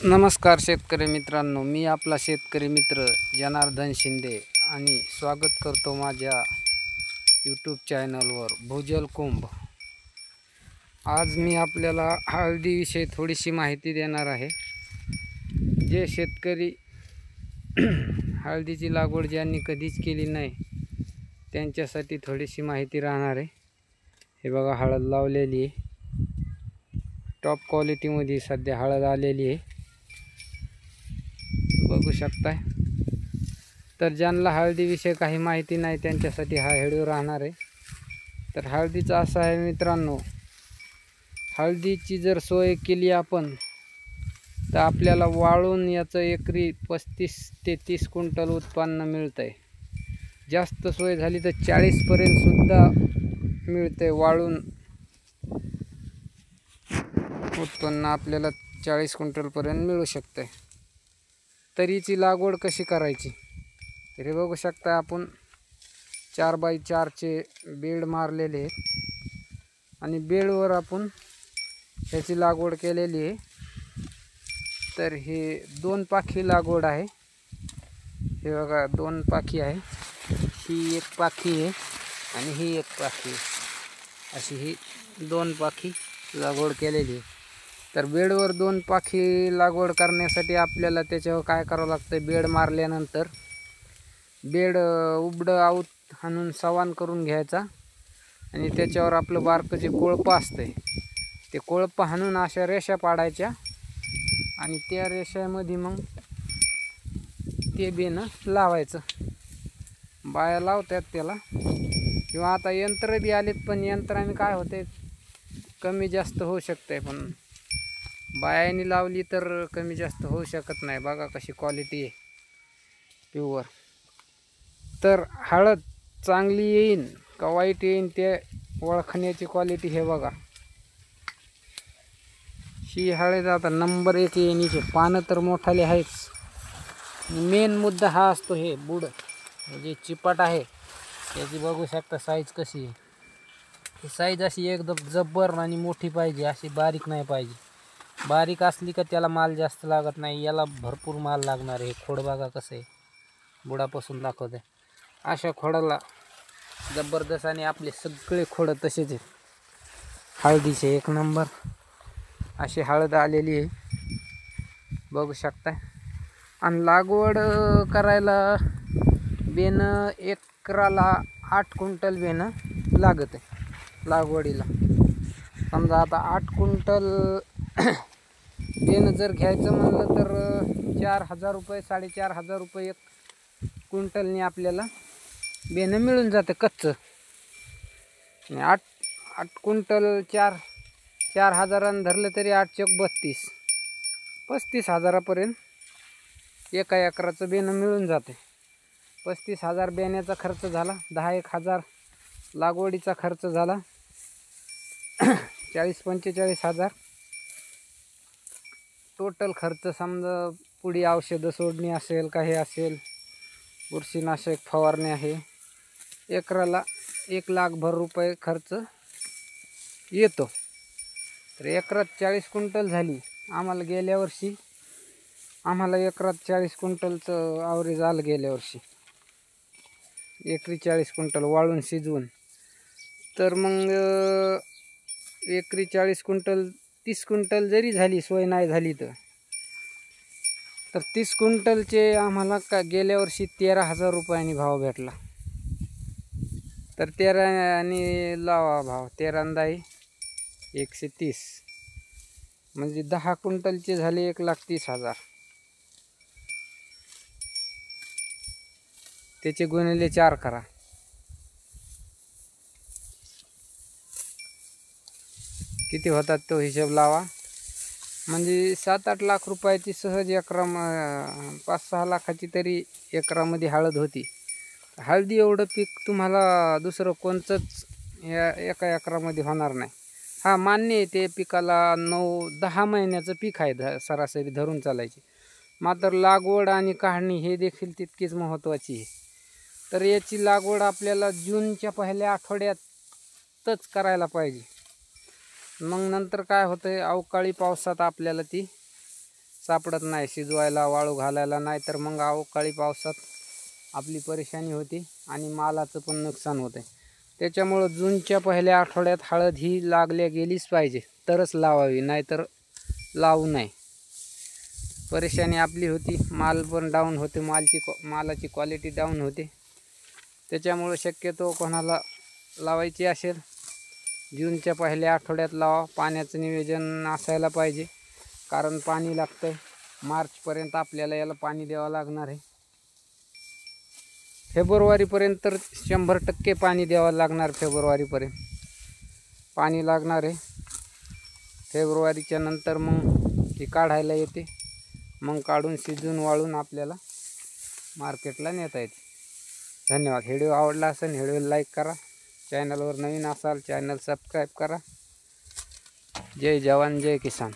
नमस्कार शेतकरी मित्रांनो, मी आपला शेतकरी मित्र जनार्दन शिंदे आणि स्वागत करतो माझ्या यूट्यूब चॅनलवर भूजल कुंभ। आज मी आपल्याला हळदीविषयी थोडीशी माहिती देणार आहे। जे शेतकरी हळदीची लागवड ज्यांनी कधीच केली नाही त्यांच्यासाठी थोडीशी माहिती राहणार आहे। हे बघा, हळद लावलेली आहे, टॉप क्वालिटीमध्ये सध्या हळद आलेली आहे, बघू शकताय। तर ज्यांना हळदीविषयी काही माहिती नाही त्यांच्यासाठी हा व्हिडिओ राहणार आहे। तर हळदीचं असं आहे मित्रांनो, हळदीची जर सोय केली आपण तर आपल्याला वाळून याचं एकरी 35 ते 30 क्विंटल उत्पन्न मिळतंय। जास्त सोय झाली तर 40 पर्यंत सुद्धा मिळतंय। वाळून उत्पन्न आपल्याला 40 क्विंटल पर्यंत मिळू शकते। तरीची लागवड कशी करायची हे बघू शकता। आपण 4x4 चे बेड मारलेले आहेत आणि बेडवर आपण ह्याची लागवड केलेली आहे। तर हे 2 पाखी लागवड आहे। हे बघा, 2 पाखी आहे, ही एक पाखी आहे आणि ही एक पाखी, अशी ही 2 पाखी लागवड केलेली आहे। तर बेडवर 2 पाखी लागवड करण्यासाठी आपल्याला त्याच्यावर काय करावं लागतं, बेड मारल्यानंतर बेड उबडं आऊत हाणून सवान करून घ्यायचा आणि त्याच्यावर आपलं बारकं जे कोळपं असतंय ते कोळपं हाणून अशा रेषा पाडायच्या आणि त्या रेषेमध्ये मग ते बेनं लावायचं। बाया लावतात त्याला, किंवा आता यंत्र बी आलेत, पण यंत्राने काय होते कमी जास्त होऊ शकते, पण बायाने लावली तर कमी जास्त होऊ शकत नाही। बघा कशी क्वालिटी आहे, प्युअर। तर हळद चांगली येईन का वाईट येईन ते ओळखण्याची क्वालिटी हे बघा। ही हळद आता नंबर 1 येईन, हिचे पानं तर मोठाले आहेच। मेन मुद्दा हा असतो हे बुड, जे चिपट आहे त्याची बघू शकता साईज कशी आहे। ही साईज अशी एकदम जब्बर आणि मोठी पाहिजे, अशी बारीक नाही पाहिजे। बारीक असली का त्याला माल जास्त लागत नाही, याला भरपूर माल लागणार आहे। खोड बघा कसं आहे, बुडापासून दाखवते अशा खोडाला जबरदस्त, आणि आपले सगळे खोड तसेच आहेत। हळदीचे 1 नंबर अशी हळद आलेली आहे, बघू शकता। आणि लागवड करायला बेनं एकराला 8 क्विंटल बेनं लागत आहे लागवडीला। समजा आता 8 क्विंटल बेनं जर घ्यायचं म्हणलं तर 4,000 रुपये 4,500 रुपये 1 क्विंटलने आपल्याला बेनं मिळून जातं कच्चं। 8 क्विंटल 4,000 धरलं तरी 8 चौक 32, 35,000पर्यंत एका एकराचं बेनं मिळून जाते। 35,000 बेण्याचा खर्च झाला, 10-1,000 लागवडीचा खर्च झाला, 40-45,000 टोटल खर्च। समजा पुढे औषधं सोडणी असेल, काही असेल, बुरशीनाशक फवारणी आहे, एकराला 1,00,000 रुपये खर्च येतो। तर एकरात 40 क्विंटल झाली आम्हाला। गेल्या वर्षी आम्हाला एकरात 40 क्विंटलचं ॲव्हरेज आलं गेल्या वर्षी, एकरी 40 क्विंटल वाळून शिजवून। तर मग एकरी 40 क्विंटल 30 क्विंटल जरी झाली, सोय नाही झाली तर 30 क्विंटलचे आम्हाला का गेल्या वर्षी 13,000 रुपयांनी भाव भेटला। तर 13 लावा भाव, 13 130, म्हणजे 10 क्विंटलचे झाले 1,30,000, त्याचे गुणिले 4 करा, किती होतात तो हिशोब लावा। म्हणजे 7-8 लाख रुपयाची सहज एकरा, 5-6 लाखाची तरी एकरामध्ये हळद होती। हळदी एवढं पीक तुम्हाला दुसरं कोणतंच या एका एकरामध्ये होणार नाही। हा मान्य आहे, ते पिकाला 9-10 महिन्याचं पीक आहे सरासरी धरून चालायची, मात्र लागवड आणि काढणी हे देखील तितकीच महत्त्वाची आहे। तर याची लागवड आपल्याला जूनच्या पहिल्या आठवड्यातच करायला पाहिजे। मग नंतर काय होतं, अवकाळी पावसात आपल्याला ती सापडत नाही शिजवायला, वाळू घालायला. नाही तर मग अवकाळी पावसात आपली परेशानी होती आणि मालाचं पण नुकसान होते. त्याच्यामुळं जूनच्या पहिल्या आठवड्यात हळद ही लागल्या गेलीच पाहिजे, तरच लावावी, नाहीतर लावू नये. परेशानी आपली होती, माल पण डाऊन होते, मालाची क्वालिटी डाऊन होते. त्याच्यामुळं शक्यतो कोणाला लावायची असेल जूनच्या पहिल्या आठवड्यात लावा. पाण्याचं नियोजन असायला पाहिजे, कारण पाणी लागतं. मार्चपर्यंत आपल्याला याला पाणी द्यावं लागणार आहे. फेब्रुवारीपर्यंत तर 100% पाणी द्यावं लागणार. फेब्रुवारीपर्यंत पाणी लागणार आहे. फेब्रुवारीच्या नंतर मग ही काढायला येते. मग काढून शिजून वाळून आपल्याला मार्केटला नेता येते. धन्यवाद. व्हिडिओ आवडला असेल व्हिडिओला लाईक करा. चॅनलवर नवीन असाल चॅनल सबस्क्राईब करा. जय जवान जय किसान.